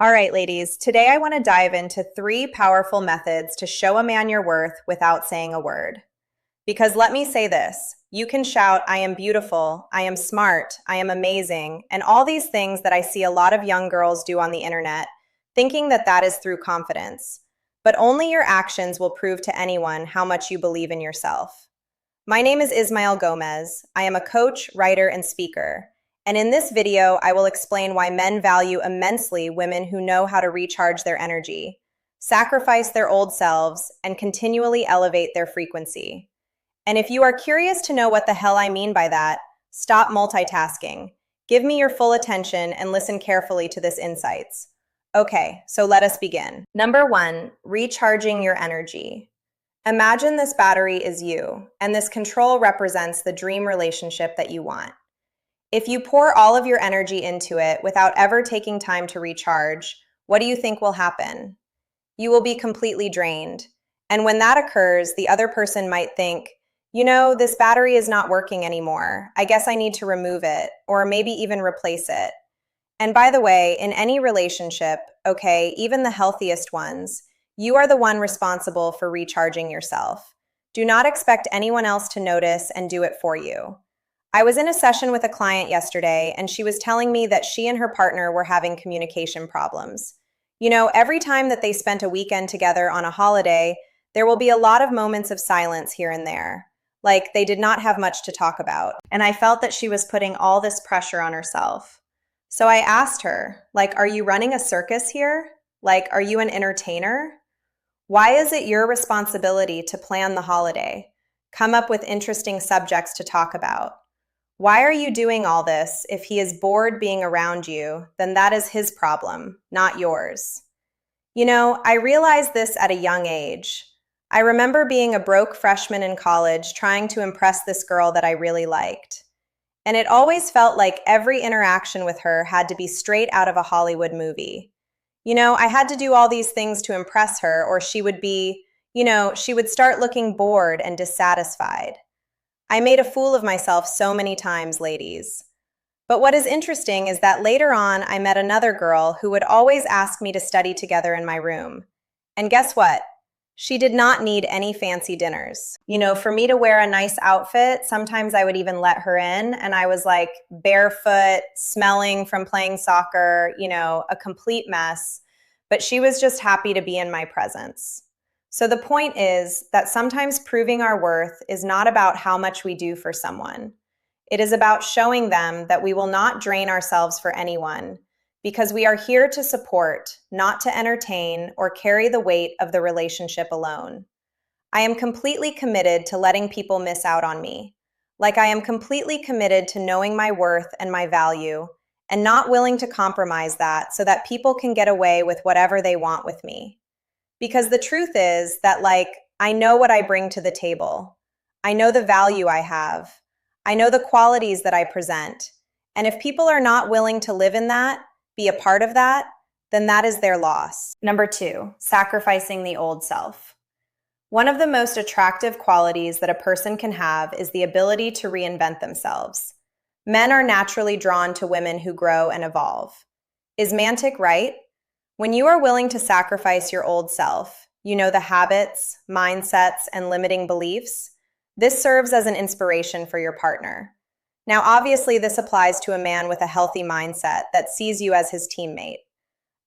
All right, ladies, today I want to dive into three powerful methods to show a man your worth without saying a word. Because let me say this, you can shout, I am beautiful, I am smart, I am amazing, and all these things that I see a lot of young girls do on the internet, thinking that that is through confidence. But only your actions will prove to anyone how much you believe in yourself. My name is Ismael Gomez. I am a coach, writer, and speaker. And in this video, I will explain why men value immensely women who know how to recharge their energy, sacrifice their old selves, and continually elevate their frequency. And if you are curious to know what the hell I mean by that, stop multitasking. Give me your full attention and listen carefully to this insights. Okay, so let us begin. Number one, recharging your energy. Imagine this battery is you, and this control represents the dream relationship that you want. If you pour all of your energy into it without ever taking time to recharge, what do you think will happen? You will be completely drained. And when that occurs, the other person might think, this battery is not working anymore. I guess I need to remove it, or maybe even replace it. And by the way, in any relationship, okay, even the healthiest ones, you are the one responsible for recharging yourself. Do not expect anyone else to notice and do it for you. I was in a session with a client yesterday, and she was telling me that she and her partner were having communication problems. Every time that they spent a weekend together on a holiday, there will be a lot of moments of silence here and there. Like they did not have much to talk about. And I felt that she was putting all this pressure on herself. So I asked her, are you running a circus here? Are you an entertainer? Why is it your responsibility to plan the holiday? Come up with interesting subjects to talk about. Why are you doing all this? If he is bored being around you, then that is his problem, not yours. I realized this at a young age. I remember being a broke freshman in college trying to impress this girl that I really liked. And it always felt like every interaction with her had to be straight out of a Hollywood movie. I had to do all these things to impress her, or she would start looking bored and dissatisfied. I made a fool of myself so many times, ladies. But what is interesting is that later on, I met another girl who would always ask me to study together in my room. And guess what? She did not need any fancy dinners. For me to wear a nice outfit, sometimes I would even let her in, and I was barefoot, smelling from playing soccer, a complete mess. But she was just happy to be in my presence. So the point is that sometimes proving our worth is not about how much we do for someone. It is about showing them that we will not drain ourselves for anyone, because we are here to support, not to entertain or carry the weight of the relationship alone. I am completely committed to letting people miss out on me. I am completely committed to knowing my worth and my value, and not willing to compromise that so that people can get away with whatever they want with me. Because the truth is that, I know what I bring to the table. I know the value I have. I know the qualities that I present. And if people are not willing to live in that, be a part of that, then that is their loss. Number two, sacrificing the old self. One of the most attractive qualities that a person can have is the ability to reinvent themselves. Men are naturally drawn to women who grow and evolve. Is Mantic right? When you are willing to sacrifice your old self, the habits, mindsets, and limiting beliefs, this serves as an inspiration for your partner. Now, obviously, this applies to a man with a healthy mindset that sees you as his teammate.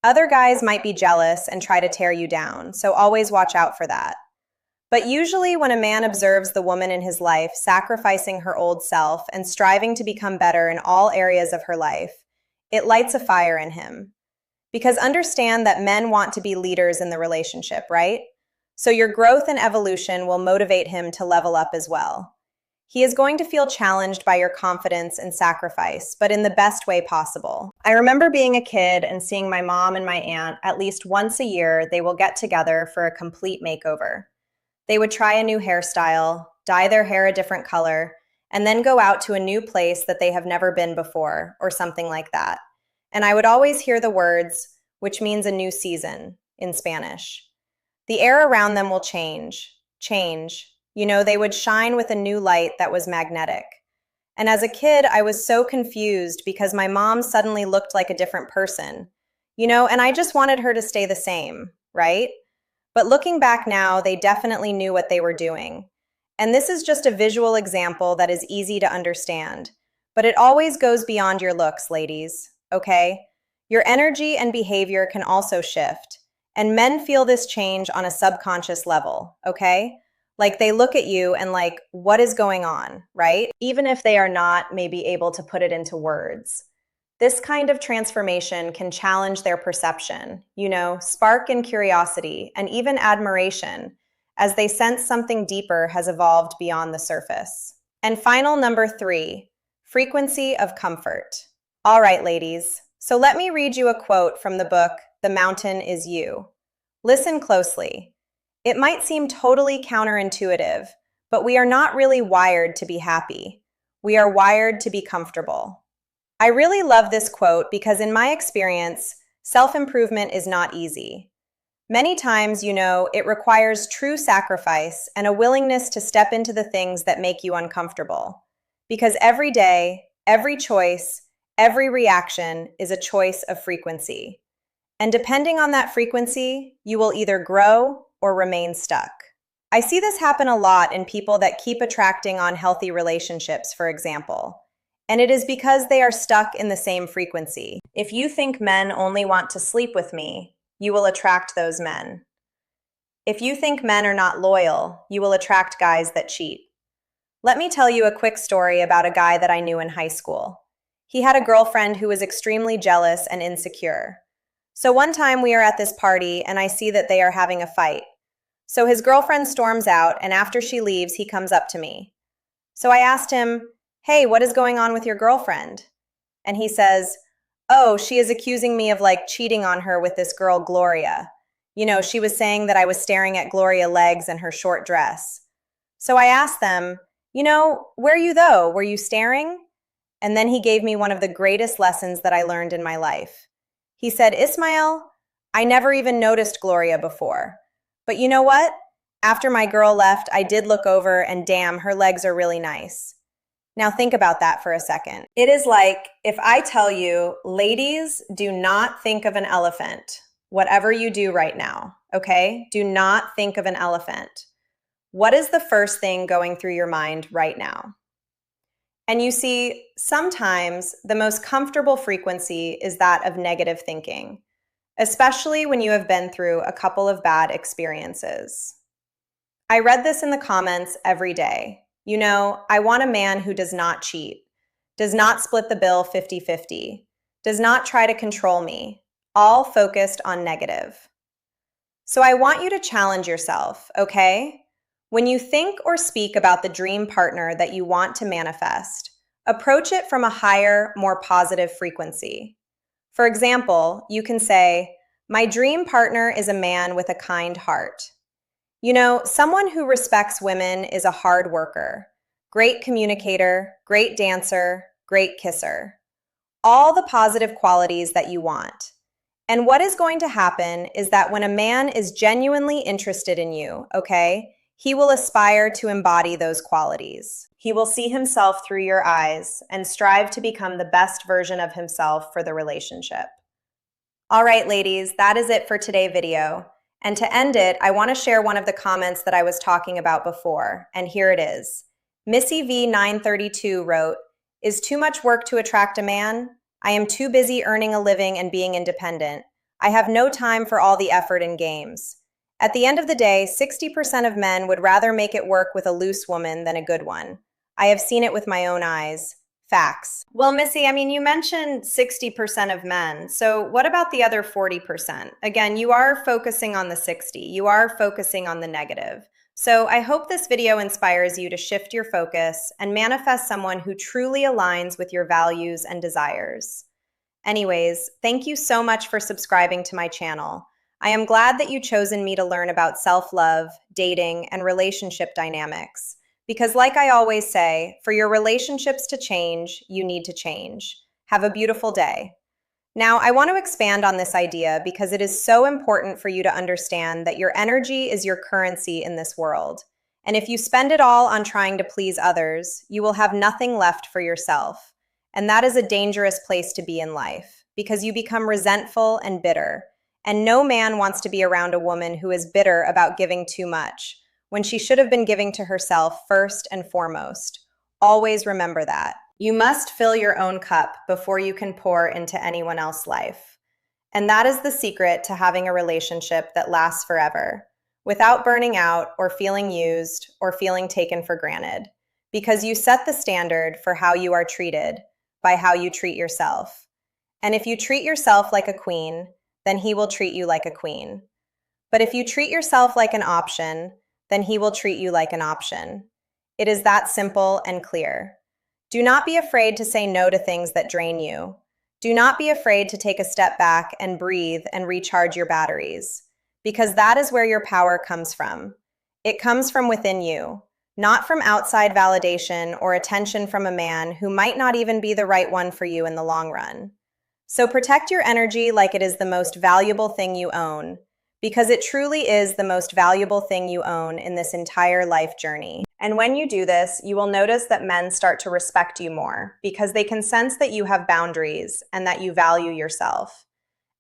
Other guys might be jealous and try to tear you down, so always watch out for that. But usually when a man observes the woman in his life sacrificing her old self and striving to become better in all areas of her life, it lights a fire in him. Because understand that men want to be leaders in the relationship, right? So your growth and evolution will motivate him to level up as well. He is going to feel challenged by your confidence and sacrifice, but in the best way possible. I remember being a kid and seeing my mom and my aunt at least once a year, they will get together for a complete makeover. They would try a new hairstyle, dye their hair a different color, and then go out to a new place that they have never been before, or something like that. And I would always hear the words, which means a new season, in Spanish. The air around them will change. They would shine with a new light that was magnetic. And as a kid, I was so confused because my mom suddenly looked like a different person. And I just wanted her to stay the same, right? But looking back now, they definitely knew what they were doing. And this is just a visual example that is easy to understand. But it always goes beyond your looks, ladies, okay? Your energy and behavior can also shift. And men feel this change on a subconscious level, okay? Like they look at you and like, what is going on, right? Even if they are not maybe able to put it into words. This kind of transformation can challenge their perception, spark in curiosity and even admiration as they sense something deeper has evolved beyond the surface. And final number 3, frequency of comfort. All right, ladies, so let me read you a quote from the book, The Mountain Is You. Listen closely. It might seem totally counterintuitive, but we are not really wired to be happy. We are wired to be comfortable. I really love this quote because in my experience, self-improvement is not easy. Many times, it requires true sacrifice and a willingness to step into the things that make you uncomfortable. Because every day, every choice, every reaction is a choice of frequency. And depending on that frequency, you will either grow or remain stuck. I see this happen a lot in people that keep attracting unhealthy relationships, for example. And it is because they are stuck in the same frequency. If you think men only want to sleep with me, you will attract those men. If you think men are not loyal, you will attract guys that cheat. Let me tell you a quick story about a guy that I knew in high school. He had a girlfriend who was extremely jealous and insecure. So one time we are at this party and I see that they are having a fight. So his girlfriend storms out, and after she leaves, he comes up to me. So I asked him, "Hey, what is going on with your girlfriend?" And he says, "Oh, she is accusing me of cheating on her with this girl, Gloria. She was saying that I was staring at Gloria's legs and her short dress." So I asked them, "Were you though? Were you staring?" And then he gave me one of the greatest lessons that I learned in my life. He said, "Ismael, I never even noticed Gloria before. But you know what? After my girl left, I did look over and damn, her legs are really nice." Now think about that for a second. It is like if I tell you, ladies, do not think of an elephant, whatever you do right now, okay? Do not think of an elephant. What is the first thing going through your mind right now? And you see, sometimes the most comfortable frequency is that of negative thinking, especially when you have been through a couple of bad experiences. I read this in the comments every day. I want a man who does not cheat, does not split the bill 50-50, does not try to control me, all focused on negative. So I want you to challenge yourself, okay? When you think or speak about the dream partner that you want to manifest, approach it from a higher, more positive frequency. For example, you can say, "My dream partner is a man with a kind heart." Someone who respects women is a hard worker, great communicator, great dancer, great kisser. All the positive qualities that you want. And what is going to happen is that when a man is genuinely interested in you, okay, he will aspire to embody those qualities. He will see himself through your eyes and strive to become the best version of himself for the relationship. All right, ladies, that is it for today's video. And to end it, I want to share one of the comments that I was talking about before, and here it is. Missy V932 wrote, "Is too much work to attract a man? I am too busy earning a living and being independent. I have no time for all the effort and games." At the end of the day, 60% of men would rather make it work with a loose woman than a good one. I have seen it with my own eyes. Facts. Well, Missy, you mentioned 60% of men. So what about the other 40%? Again, you are focusing on the 60. You are focusing on the negative. So I hope this video inspires you to shift your focus and manifest someone who truly aligns with your values and desires. Anyways, thank you so much for subscribing to my channel. I am glad that you've chosen me to learn about self-love, dating, and relationship dynamics. Because like I always say, for your relationships to change, you need to change. Have a beautiful day. Now, I want to expand on this idea because it is so important for you to understand that your energy is your currency in this world. And if you spend it all on trying to please others, you will have nothing left for yourself. And that is a dangerous place to be in life. because you become resentful and bitter. And no man wants to be around a woman who is bitter about giving too much, when she should have been giving to herself first and foremost. Always remember that. You must fill your own cup before you can pour into anyone else's life. And that is the secret to having a relationship that lasts forever, without burning out or feeling used or feeling taken for granted, because you set the standard for how you are treated by how you treat yourself. And if you treat yourself like a queen, then he will treat you like a queen. But if you treat yourself like an option, then he will treat you like an option. It is that simple and clear. Do not be afraid to say no to things that drain you. Do not be afraid to take a step back and breathe and recharge your batteries, because that is where your power comes from. It comes from within you, not from outside validation or attention from a man who might not even be the right one for you in the long run. So protect your energy like it is the most valuable thing you own, because it truly is the most valuable thing you own in this entire life journey. And when you do this, you will notice that men start to respect you more, because they can sense that you have boundaries and that you value yourself.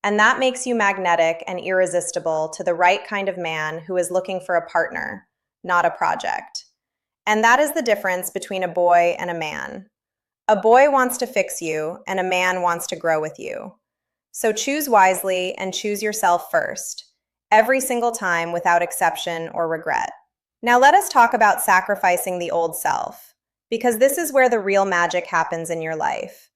And that makes you magnetic and irresistible to the right kind of man who is looking for a partner, not a project. And that is the difference between a boy and a man. A boy wants to fix you, and a man wants to grow with you. So choose wisely and choose yourself first, every single time without exception or regret. Now let us talk about sacrificing the old self, because this is where the real magic happens in your life.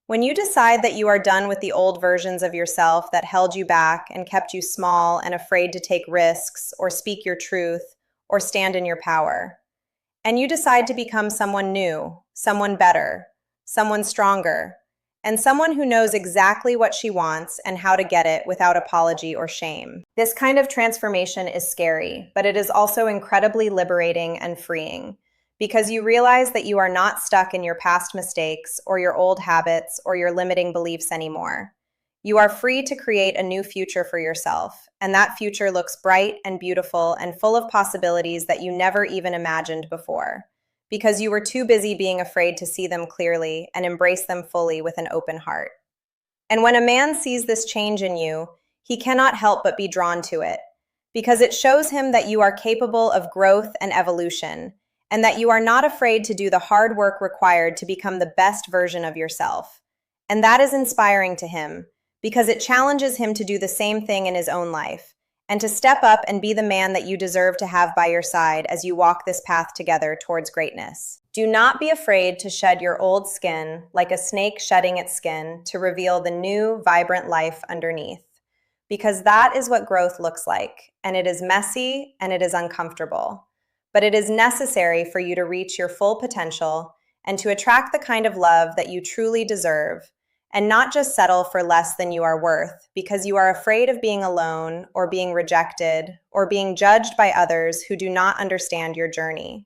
When you decide that you are done with the old versions of yourself that held you back and kept you small and afraid to take risks or speak your truth or stand in your power, and you decide to become someone new, someone better, someone stronger, and someone who knows exactly what she wants and how to get it without apology or shame. This kind of transformation is scary, but it is also incredibly liberating and freeing, because you realize that you are not stuck in your past mistakes or your old habits or your limiting beliefs anymore. You are free to create a new future for yourself, and that future looks bright and beautiful and full of possibilities that you never even imagined before, because you were too busy being afraid to see them clearly and embrace them fully with an open heart. And when a man sees this change in you, he cannot help but be drawn to it, because it shows him that you are capable of growth and evolution, and that you are not afraid to do the hard work required to become the best version of yourself. And that is inspiring to him, because it challenges him to do the same thing in his own life, and to step up and be the man that you deserve to have by your side as you walk this path together towards greatness. Do not be afraid to shed your old skin like a snake shedding its skin to reveal the new, vibrant life underneath, because that is what growth looks like, and it is messy and it is uncomfortable. But it is necessary for you to reach your full potential and to attract the kind of love that you truly deserve, and not just settle for less than you are worth because you are afraid of being alone or being rejected or being judged by others who do not understand your journey.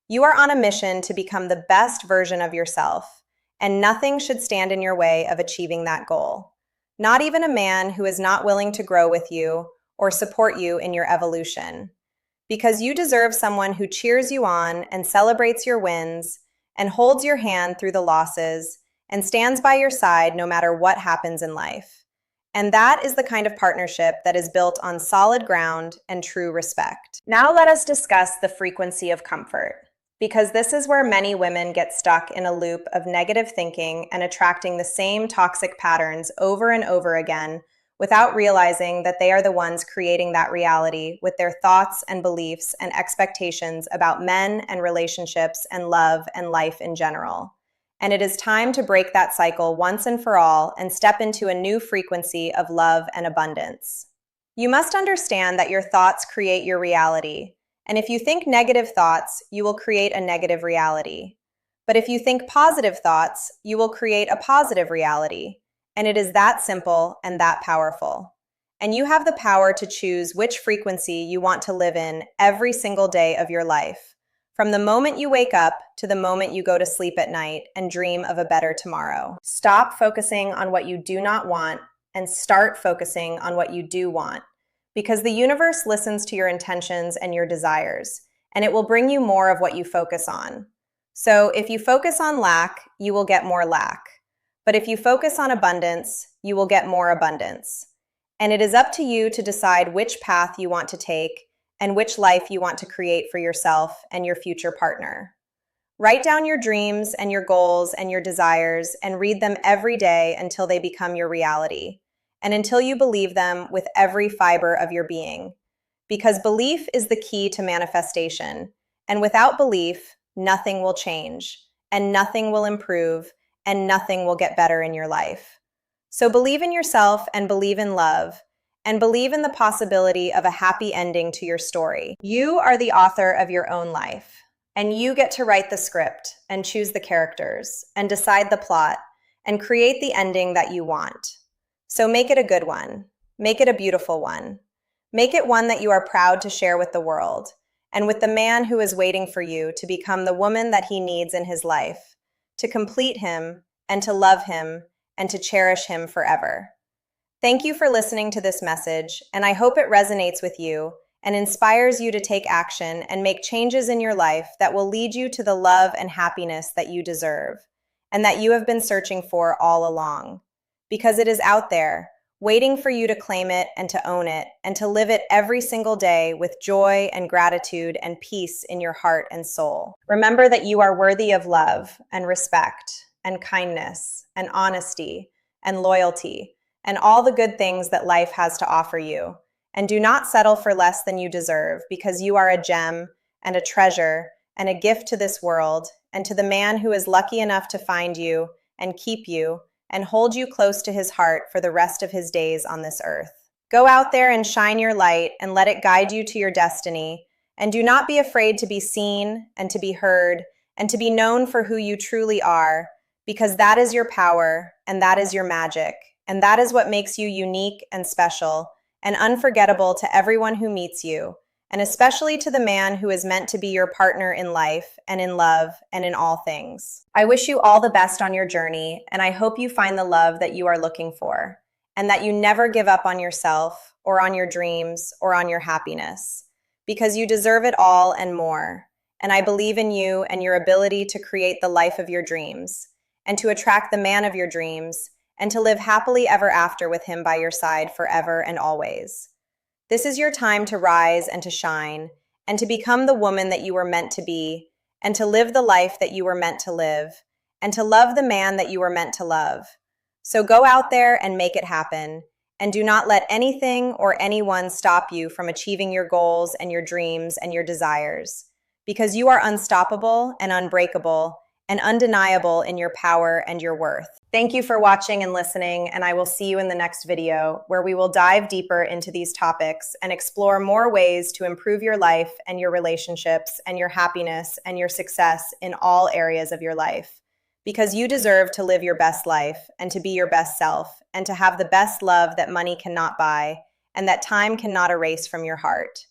You are on a mission to become the best version of yourself, and nothing should stand in your way of achieving that goal. Not even a man who is not willing to grow with you or support you in your evolution. Because you deserve someone who cheers you on and celebrates your wins and holds your hand through the losses and stands by your side no matter what happens in life. And that is the kind of partnership that is built on solid ground and true respect. Now let us discuss the frequency of comfort, because this is where many women get stuck in a loop of negative thinking and attracting the same toxic patterns over and over again without realizing that they are the ones creating that reality with their thoughts and beliefs and expectations about men and relationships and love and life in general. And it is time to break that cycle once and for all and step into a new frequency of love and abundance. You must understand that your thoughts create your reality. And if you think negative thoughts, you will create a negative reality. But if you think positive thoughts, you will create a positive reality. And it is that simple and that powerful. And you have the power to choose which frequency you want to live in every single day of your life, from the moment you wake up to the moment you go to sleep at night and dream of a better tomorrow. Stop focusing on what you do not want and start focusing on what you do want, because the universe listens to your intentions and your desires, and it will bring you more of what you focus on. So if you focus on lack, you will get more lack. But if you focus on abundance, you will get more abundance. And it is up to you to decide which path you want to take and which life you want to create for yourself and your future partner. Write down your dreams and your goals and your desires and read them every day until they become your reality and until you believe them with every fiber of your being. Because belief is the key to manifestation, and without belief, nothing will change, and nothing will improve, and nothing will get better in your life. So believe in yourself and believe in love, and believe in the possibility of a happy ending to your story. You are the author of your own life. And you get to write the script and choose the characters and decide the plot and create the ending that you want. So make it a good one. Make it a beautiful one. Make it one that you are proud to share with the world and with the man who is waiting for you to become the woman that he needs in his life, to complete him and to love him and to cherish him forever. Thank you for listening to this message, and I hope it resonates with you and inspires you to take action and make changes in your life that will lead you to the love and happiness that you deserve and that you have been searching for all along. Because it is out there, waiting for you to claim it and to own it and to live it every single day with joy and gratitude and peace in your heart and soul. Remember that you are worthy of love and respect and kindness and honesty and loyalty and all the good things that life has to offer you. And do not settle for less than you deserve, because you are a gem and a treasure and a gift to this world and to the man who is lucky enough to find you and keep you and hold you close to his heart for the rest of his days on this earth. Go out there and shine your light and let it guide you to your destiny. And do not be afraid to be seen and to be heard and to be known for who you truly are, because that is your power and that is your magic. And that is what makes you unique and special and unforgettable to everyone who meets you, and especially to the man who is meant to be your partner in life and in love and in all things. I wish you all the best on your journey, and I hope you find the love that you are looking for, and that you never give up on yourself or on your dreams or on your happiness, because you deserve it all and more. And I believe in you and your ability to create the life of your dreams, and to attract the man of your dreams, and to live happily ever after with him by your side forever and always. This is your time to rise and to shine, and to become the woman that you were meant to be, and to live the life that you were meant to live, and to love the man that you were meant to love. So go out there and make it happen, and do not let anything or anyone stop you from achieving your goals and your dreams and your desires, because you are unstoppable and unbreakable and undeniable in your power and your worth. Thank you for watching and listening, and I will see you in the next video, where we will dive deeper into these topics and explore more ways to improve your life and your relationships and your happiness and your success in all areas of your life. Because you deserve to live your best life and to be your best self and to have the best love that money cannot buy and that time cannot erase from your heart.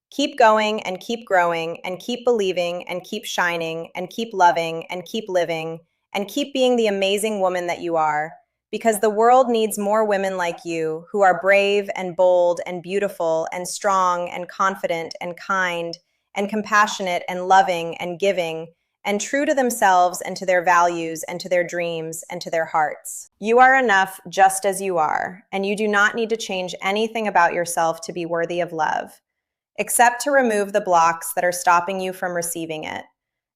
Keep going and keep growing and keep believing and keep shining and keep loving and keep living and keep being the amazing woman that you are, because the world needs more women like you who are brave and bold and beautiful and strong and confident and kind and compassionate and loving and giving and true to themselves and to their values and to their dreams and to their hearts. You are enough just as you are, and you do not need to change anything about yourself to be worthy of love, except to remove the blocks that are stopping you from receiving it,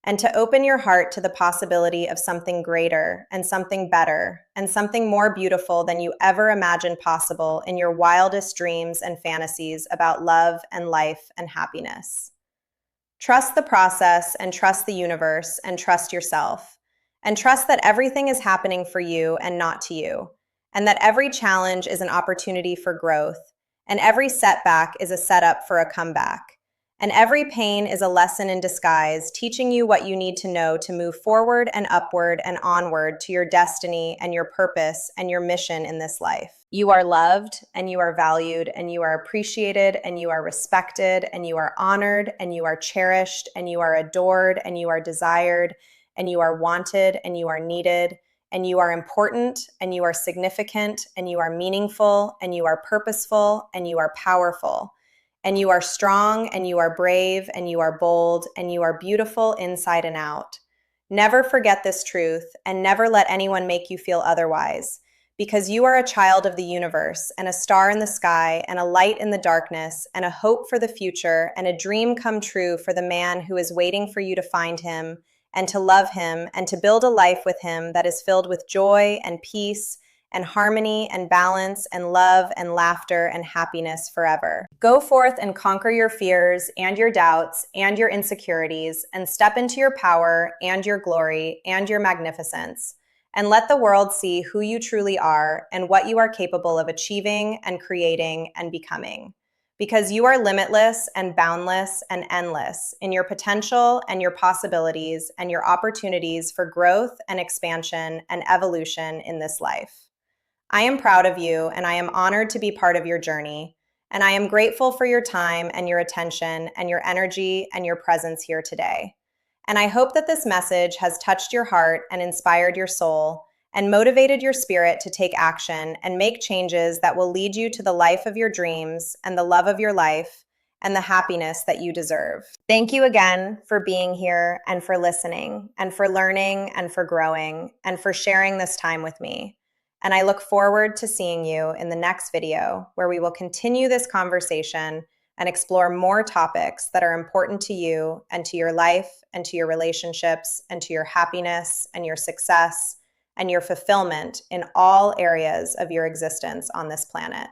and to open your heart to the possibility of something greater and something better and something more beautiful than you ever imagined possible in your wildest dreams and fantasies about love and life and happiness. Trust the process and trust the universe and trust yourself, and trust that everything is happening for you and not to you, and that every challenge is an opportunity for growth, and every setback is a setup for a comeback. And every pain is a lesson in disguise, teaching you what you need to know to move forward and upward and onward to your destiny and your purpose and your mission in this life. You are loved and you are valued and you are appreciated and you are respected and you are honored and you are cherished and you are adored and you are desired and you are wanted and you are needed and you are important and you are significant and you are meaningful and you are purposeful and you are powerful. And you are strong, and you are brave, and you are bold, and you are beautiful inside and out. Never forget this truth and never let anyone make you feel otherwise, because you are a child of the universe and a star in the sky and a light in the darkness and a hope for the future and a dream come true for the man who is waiting for you to find him and to love him and to build a life with him that is filled with joy and peace and harmony and balance and love and laughter and happiness forever. Go forth and conquer your fears and your doubts and your insecurities and step into your power and your glory and your magnificence. And let the world see who you truly are and what you are capable of achieving and creating and becoming. Because you are limitless and boundless and endless in your potential and your possibilities and your opportunities for growth and expansion and evolution in this life. I am proud of you and I am honored to be part of your journey. And I am grateful for your time and your attention and your energy and your presence here today. And I hope that this message has touched your heart and inspired your soul and motivated your spirit to take action and make changes that will lead you to the life of your dreams and the love of your life and the happiness that you deserve. Thank you again for being here and for listening and for learning and for growing and for sharing this time with me. And I look forward to seeing you in the next video where we will continue this conversation and explore more topics that are important to you and to your life and to your relationships and to your happiness and your success and your fulfillment in all areas of your existence on this planet.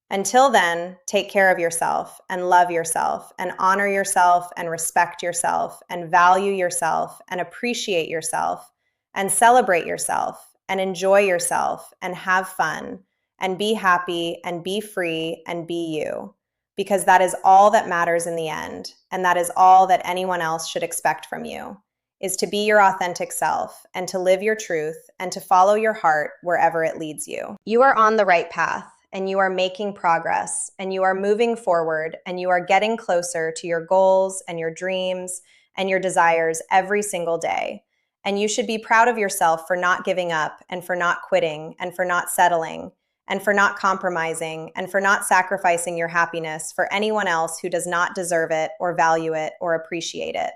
Until then, take care of yourself and love yourself and honor yourself and respect yourself and value yourself and appreciate yourself and celebrate yourself and enjoy yourself and have fun and be happy and be free and be you, because that is all that matters in the end. And that is all that anyone else should expect from you, is to be your authentic self and to live your truth and to follow your heart wherever it leads you. You are on the right path and you are making progress and you are moving forward and you are getting closer to your goals and your dreams and your desires every single day. And you should be proud of yourself for not giving up and for not quitting and for not settling and for not compromising and for not sacrificing your happiness for anyone else who does not deserve it or value it or appreciate it.